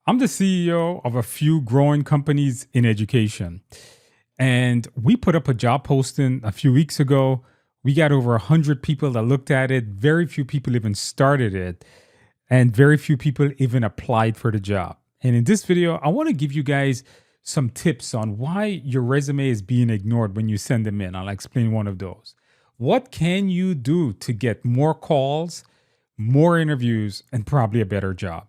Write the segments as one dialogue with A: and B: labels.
A: I'm the CEO of a few growing companies in education. And we put up a job posting a few weeks ago. We got over 100 people that looked at it. Very few people even started it. And very few people even applied for the job. And in this video, I want to give you guys some tips on why your resume is being ignored when you send them in. I'll explain one of those. What can you do to get more calls, more interviews, and probably a better job?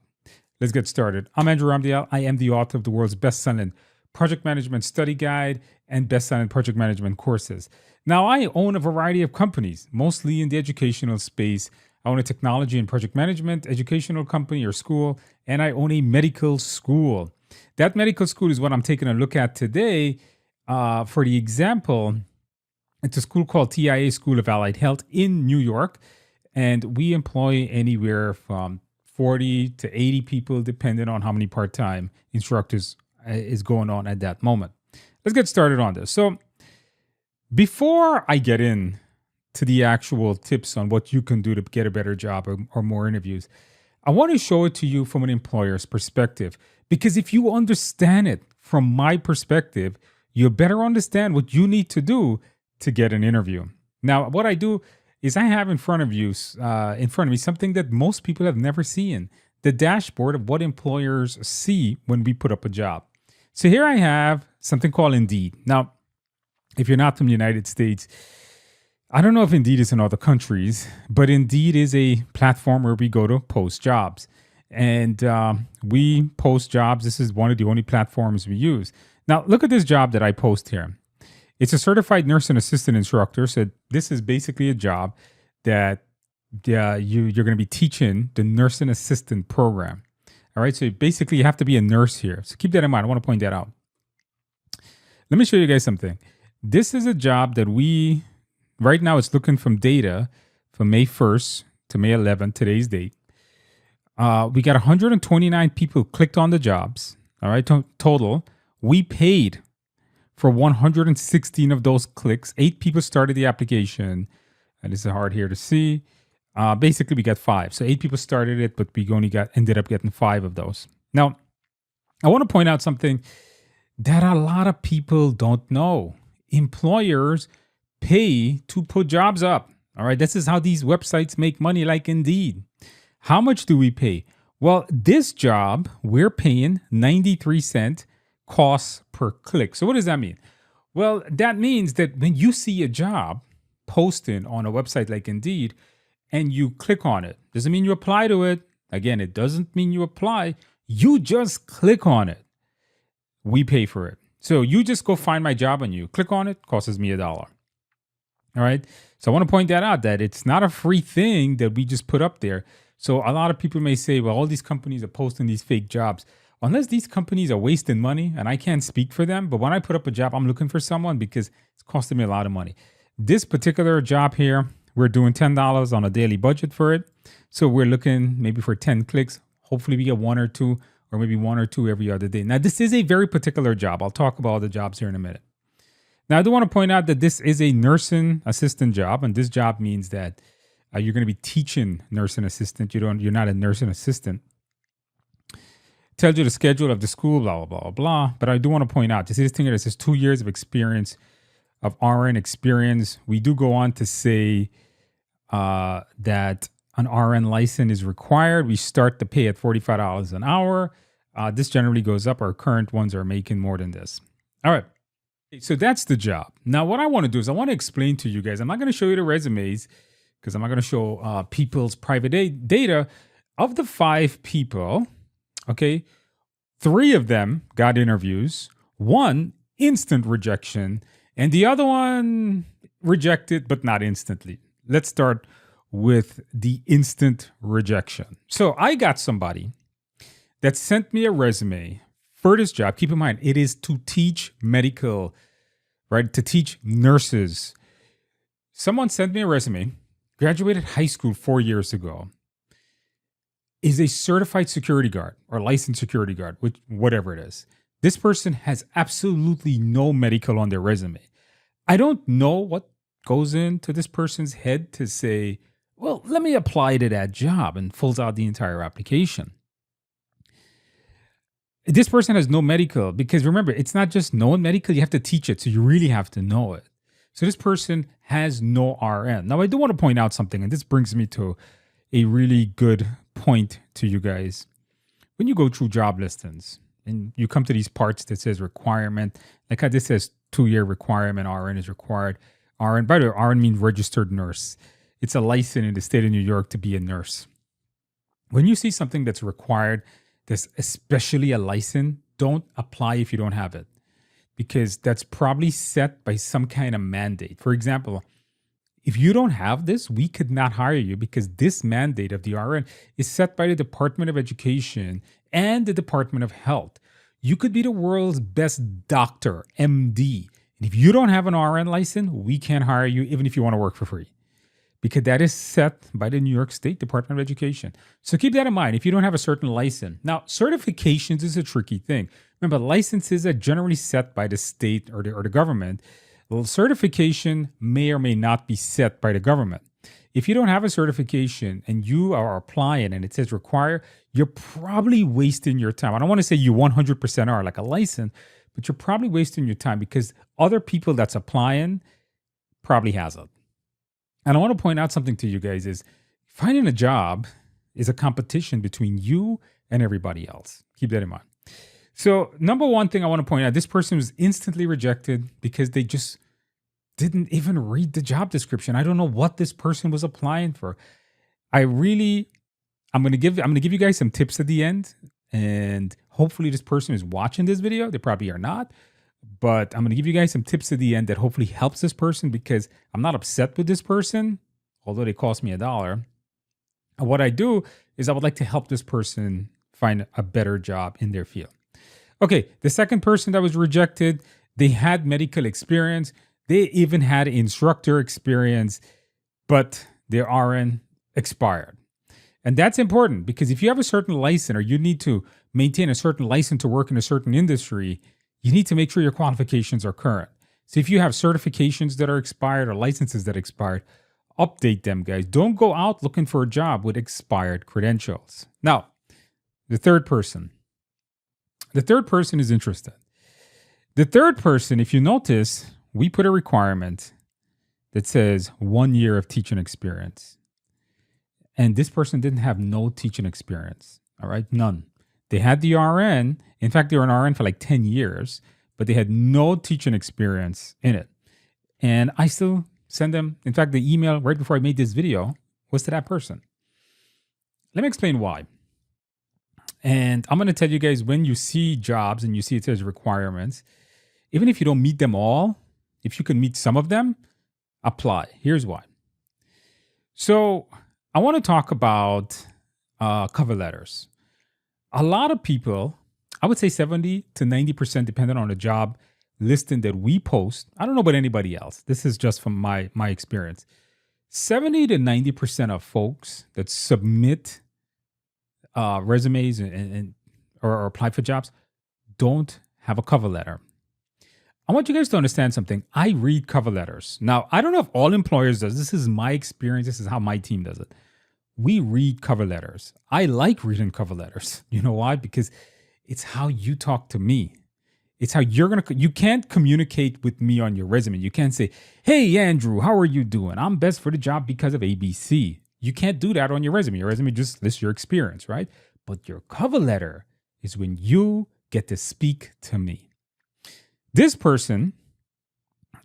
A: Let's get started. I'm Andrew Ramdial. I am the author of the world's best-selling project management study guide and best-selling project management courses. Now, I own a variety of companies, mostly in the educational space. I own a technology and project management educational company or school, and I own a medical school. That medical school is what I'm taking a look at today. For the example, it's a school called TIA School of Allied Health in New York, and we employ anywhere from 40 to 80 people, depending on how many part-time instructors is going on at that moment. Let's get started on this. So before I get in to the actual tips on what you can do to get a better job or more interviews, I want to show it to you from an employer's perspective. Because if you understand it from my perspective, you'll better understand what you need to do to get an interview. Now, what I do is I have in front of me something that most people have never seen, the dashboard of what employers see when we put up a job. So here I have something called Indeed. Now, if you're not from the United States, I don't know if Indeed is in other countries, but Indeed is a platform where we go to post jobs. And we post jobs. This is one of the only platforms we use. Now, look at this job that I post here. It's a certified nurse and assistant instructor. So this is basically a job that you're going to be teaching the nurse and assistant program. All right. So basically you have to be a nurse here. So keep that in mind. I want to point that out. Let me show you guys something. This is a job that right now it's looking from data from May 1st to May 11th, today's date. We got 129 people clicked on the jobs. All right. Total. We paid for 116 of those clicks. 8 people started the application. And this is hard here to see. Basically, we got 5. So 8 people started it, but we only ended up getting 5 of those. Now, I want to point out something that a lot of people don't know. Employers pay to put jobs up. All right. This is how these websites make money, like Indeed. How much do we pay? Well, this job, we're paying 93 cents costs per click. So what does that mean? Well, that means that when you see a job posted on a website like Indeed and you click on it, doesn't mean you apply to it. Again, it doesn't mean you apply. You just click on it. We pay for it. So you just go find my job and you click on it, costs me $1. All right. So I want to point that out, that it's not a free thing that we just put up there. So a lot of people may say, well, all these companies are posting these fake jobs. Unless these companies are wasting money, and I can't speak for them, but when I put up a job, I'm looking for someone because it's costing me a lot of money. This particular job here, we're doing $10 on a daily budget for it. So we're looking maybe for 10 clicks. Hopefully we get 1 or 2, or maybe 1 or 2 every other day. Now, this is a very particular job. I'll talk about all the jobs here in a minute. Now, I do want to point out that this is a nursing assistant job, and this job means that you're going to be teaching nursing assistant. You're not a nursing assistant. Tells you the schedule of the school, blah, blah, blah, blah. But I do want to point out, this thing that says 2 years of experience, of RN experience. We do go on to say that an RN license is required. We start the pay at $45 an hour. This generally goes up. Our current ones are making more than this. All right. So that's the job. Now, what I want to do is I want to explain to you guys. I'm not going to show you the resumes because I'm not going to show people's private data. Of the 5 people, okay, 3 of them got interviews, 1 instant rejection, and the other one rejected, but not instantly. Let's start with the instant rejection. So I got somebody that sent me a resume for this job. Keep in mind, it is to teach medical, right? To teach nurses. Someone sent me a resume, graduated high school 4 years ago, is a certified security guard or licensed security guard, whatever it is. This person has absolutely no medical on their resume. I don't know what goes into this person's head to say, well, let me apply to that job, and fills out the entire application. This person has no medical because remember, it's not just knowing medical, you have to teach it. So you really have to know it. So this person has no RN. Now, I do want to point out something, and this brings me to a really good point to you guys. When you go through job listings and you come to these parts that says requirement, like how this says 2-year requirement, RN is required. RN, by the way, RN means registered nurse. It's a license in the state of New York to be a nurse. When you see something that's required, that's especially a license, don't apply if you don't have it, because that's probably set by some kind of mandate. For example, if you don't have this, we could not hire you because this mandate of the RN is set by the Department of Education and the Department of Health. You could be the world's best doctor, MD. And if you don't have an RN license, we can't hire you even if you want to work for free, because that is set by the New York State Department of Education. So keep that in mind if you don't have a certain license. Now, certifications is a tricky thing. Remember, licenses are generally set by the state or the government. Well, certification may or may not be set by the government. If you don't have a certification and you are applying and it says require, you're probably wasting your time. I don't want to say you 100% are like a license, but you're probably wasting your time because other people that's applying probably has it. And I want to point out something to you guys is finding a job is a competition between you and everybody else. Keep that in mind. So number one thing I want to point out, this person was instantly rejected because they just didn't even read the job description. I don't know what this person was applying for. I'm going to give you guys some tips at the end, and hopefully this person is watching this video. They probably are not. But I'm going to give you guys some tips at the end that hopefully helps this person, because I'm not upset with this person, although they cost me $1. And what I do is I would like to help this person find a better job in their field. Okay, the second person that was rejected, they had medical experience. They even had instructor experience, but their RN expired. And that's important because if you have a certain license or you need to maintain a certain license to work in a certain industry, you need to make sure your qualifications are current. So if you have certifications that are expired or licenses that expired, update them, guys. Don't go out looking for a job with expired credentials. Now, the third person. The third person is interested. The third person, if you notice, we put a requirement that says 1 year of teaching experience. And this person didn't have no teaching experience. All right, none. They had the RN. In fact, they were an RN for like 10 years, but they had no teaching experience in it. And I still send them. In fact, the email right before I made this video was to that person. Let me explain why. And I'm going to tell you guys, when you see jobs and you see it says requirements, even if you don't meet them all, if you can meet some of them, apply. Here's why. So I want to talk about cover letters. A lot of people, I would say 70 to 90%, depending on the job listing that we post. I don't know about anybody else. This is just from my experience. 70 to 90% of folks that submit resumes or apply for jobs don't have a cover letter. I want you guys to understand something. I read cover letters. Now, I don't know if all employers does. This is my experience. This is how my team does it. We read cover letters. I like reading cover letters. You know why? Because it's how you talk to me. It's how you can't communicate with me on your resume. You can't say, hey, Andrew, how are you doing? I'm best for the job because of ABC. You can't do that on your resume. Your resume just lists your experience, right? But your cover letter is when you get to speak to me. This person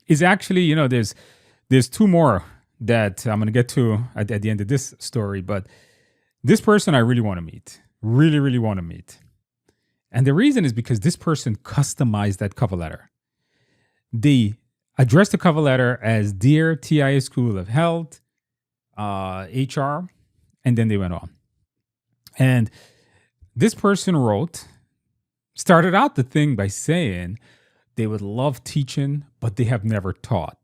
A: is actually, there's two more that I'm going to get to at the end of this story. But this person I really want to meet, really, really want to meet. And the reason is because this person customized that cover letter. They addressed the cover letter as Dear TIA School of Health, HR, and then they went on. And this person started out the thing by saying they would love teaching, but they have never taught.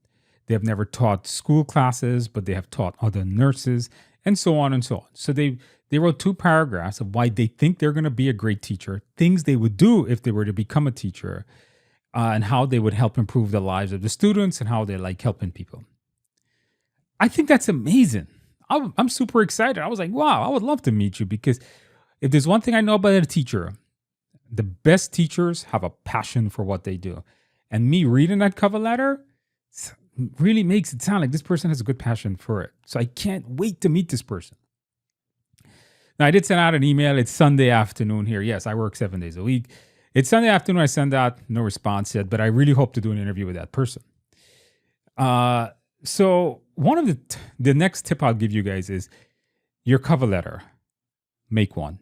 A: They have never taught school classes, but they have taught other nurses, and so on and so on. So they wrote 2 paragraphs of why they think they're going to be a great teacher, things they would do if they were to become a teacher, and how they would help improve the lives of the students and how they like helping people. I think that's amazing. I'm super excited. I was like, wow, I would love to meet you, because if there's one thing I know about a teacher, The best teachers have a passion for what they do. And me reading that cover letter really makes it sound like this person has a good passion for it. So I can't wait to meet this person. Now, I did send out an email. It's Sunday afternoon here. Yes, I work 7 days a week. It's Sunday afternoon. I send out, no response yet, but I really hope to do an interview with that person. So one of the next tip I'll give you guys is your cover letter. Make one.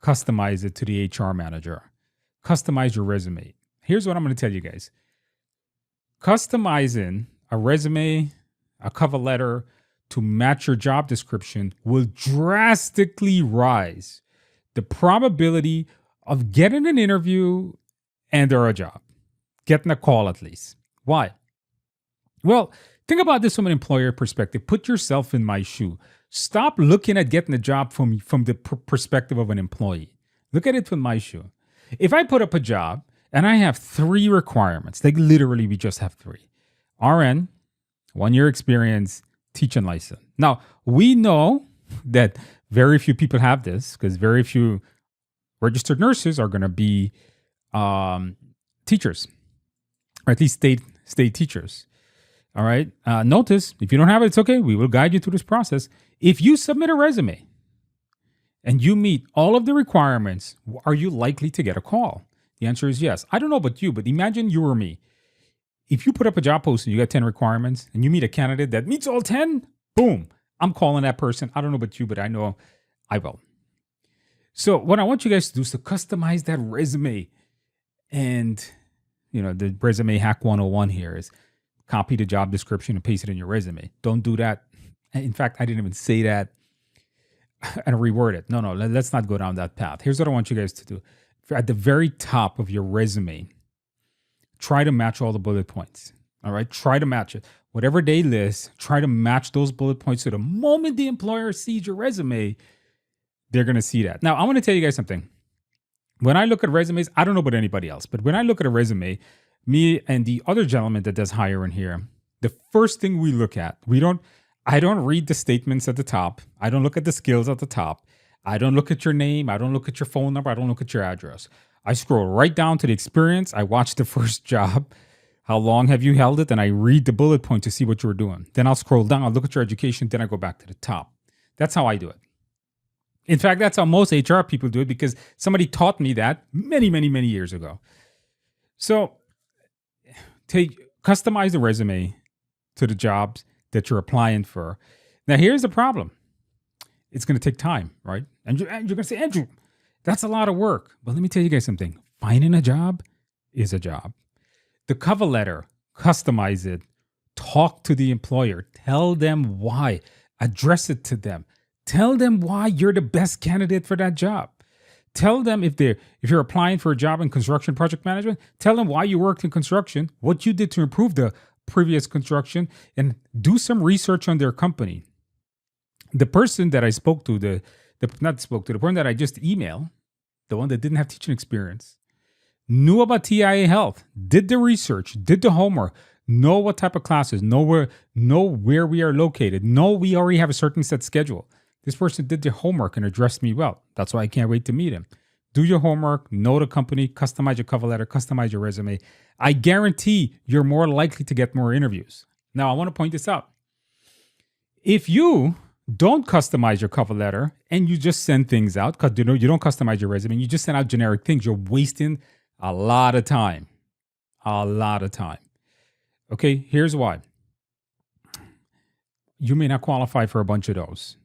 A: Customize it to the HR manager. Customize your resume. Here's what I'm going to tell you guys. Customizing a resume, a cover letter to match your job description will drastically rise the probability of getting an interview and/or a job, getting a call at least. Why? Well, think about this from an employer perspective. Put yourself in my shoe. Stop looking at getting a job from the perspective of an employee. Look at it from my shoe. If I put up a job and I have 3 requirements, like literally we just have 3. RN, 1 year experience, teaching license. Now, we know that very few people have this because very few registered nurses are going to be teachers, or at least state teachers. All right. Notice, if you don't have it, it's okay. We will guide you through this process. If you submit a resume and you meet all of the requirements, are you likely to get a call? The answer is yes. I don't know about you, but imagine you or me. If you put up a job post and you got 10 requirements and you meet a candidate that meets all 10, boom, I'm calling that person. I don't know about you, but I know I will. So what I want you guys to do is to customize that resume. And, the resume hack 101 here is copy the job description and paste it in your resume. Don't do that. In fact, I didn't even say that and reword it. No, let's not go down that path. Here's what I want you guys to do. At the very top of your resume, try to match all the bullet points. All right. Try to match it. Whatever they list, try to match those bullet points. So the moment the employer sees your resume, they're going to see that. Now, I want to tell you guys something. When I look at resumes, I don't know about anybody else, but when I look at a resume, me and the other gentleman that does hiring here, the first thing we look at, I don't read the statements at the top. I don't look at the skills at the top. I don't look at your name. I don't look at your phone number. I don't look at your address. I scroll right down to the experience. I watch the first job. How long have you held it? And I read the bullet point to see what you were doing. Then I'll scroll down. I'll look at your education. Then I go back to the top. That's how I do it. In fact, that's how most HR people do it because somebody taught me that many, many, many years ago. So customize the resume to the jobs that you're applying for. Now, here's the problem. It's going to take time, right? And you're going to say, Andrew, that's a lot of work. But let me tell you guys something. Finding a job is a job. The cover letter, customize it. Talk to the employer. Tell them why. Address it to them. Tell them why you're the best candidate for that job. Tell them if you're applying for a job in construction project management, tell them why you worked in construction, what you did to improve the previous construction, and do some research on their company. The person that I spoke to, the person that I just emailed, the one that didn't have teaching experience, knew about TIA Health, did the research, did the homework, know what type of classes, know where we are located, know we already have a certain set schedule. This person did their homework and addressed me well. That's why I can't wait to meet him. Do your homework, know the company, customize your cover letter, customize your resume. I guarantee you're more likely to get more interviews. Now, I want to point this out. If you don't customize your cover letter and you just send things out, because you don't customize your resume, you just send out generic things, you're wasting a lot of time. A lot of time. Okay, here's why. You may not qualify for a bunch of those.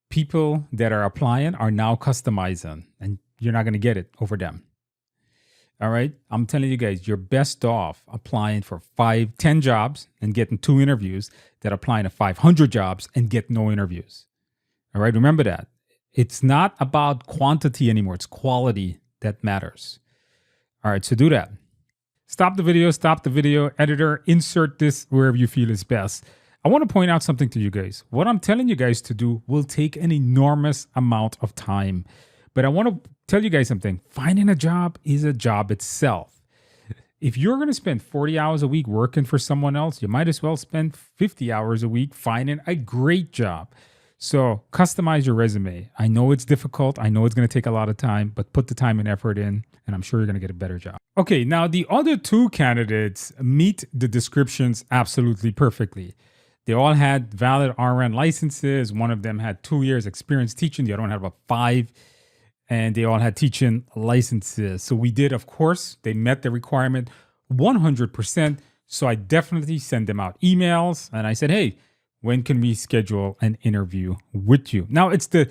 A: People that are applying are now customizing, and you're not going to get it over them. All right. I'm telling you guys, you're best off applying for 10 jobs and getting 2 interviews than applying to 500 jobs and get no interviews. All right. Remember that. It's not about quantity anymore. It's quality that matters. All right. So do that. Stop the video, editor, insert this wherever you feel is best. I want to point out something to you guys. What I'm telling you guys to do will take an enormous amount of time. But I want to tell you guys something. Finding a job is a job itself. If you're going to spend 40 hours a week working for someone else, you might as well spend 50 hours a week finding a great job. So customize your resume. I know it's difficult. I know it's going to take a lot of time, but put the time and effort in, and I'm sure you're going to get a better job. Okay, now the other two candidates meet the descriptions absolutely perfectly. They all had valid RN licenses. One of them had 2 years experience teaching. The other one had about 5, and they all had teaching licenses. So we did, of course, they met the requirement 100%. So I definitely sent them out emails, and I said, hey, when can we schedule an interview with you? Now it's the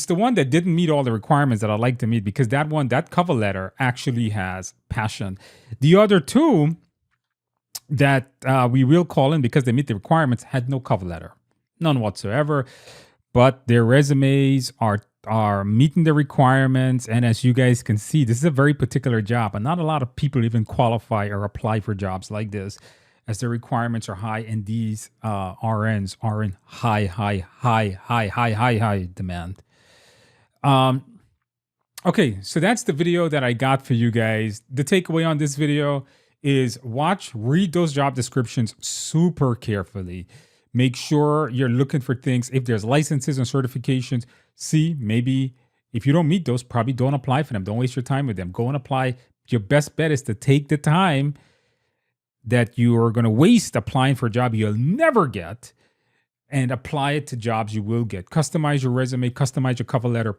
A: one that didn't meet all the requirements that I'd like to meet, because that cover letter actually has passion. The other two that we will call in because they meet the requirements had no cover letter, none whatsoever, but their resumes are meeting the requirements. And as you guys can see, this is a very particular job, and not a lot of people even qualify or apply for jobs like this, as the requirements are high, and these RNs are in high demand. Okay, so that's the video that I got for you guys. The takeaway on this video is read those job descriptions super carefully. Make sure you're looking for things. If there's licenses and certifications, see, maybe if you don't meet those, probably don't apply for them. Don't waste your time with them. Go and apply. Your best bet is to take the time that you are going to waste applying for a job you'll never get, and apply it to jobs you will get. Customize your resume, customize your cover letter.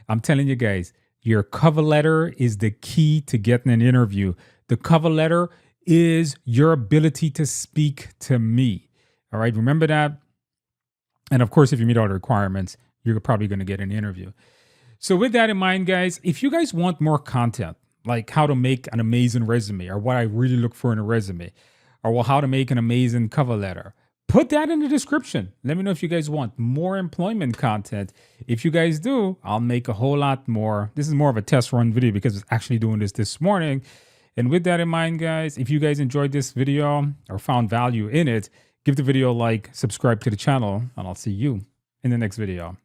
A: I'm telling you guys, your cover letter is the key to getting an interview. The cover letter is your ability to speak to me. All right, remember that. And of course, if you meet all the requirements, you're probably going to get an interview. So with that in mind, guys, if you guys want more content, like how to make an amazing resume, or what I really look for in a resume, or how to make an amazing cover letter, put that in the description. Let me know if you guys want more employment content. If you guys do, I'll make a whole lot more. This is more of a test run video because I was actually doing this morning. And with that in mind, guys, if you guys enjoyed this video or found value in it, give the video a like, subscribe to the channel, and I'll see you in the next video.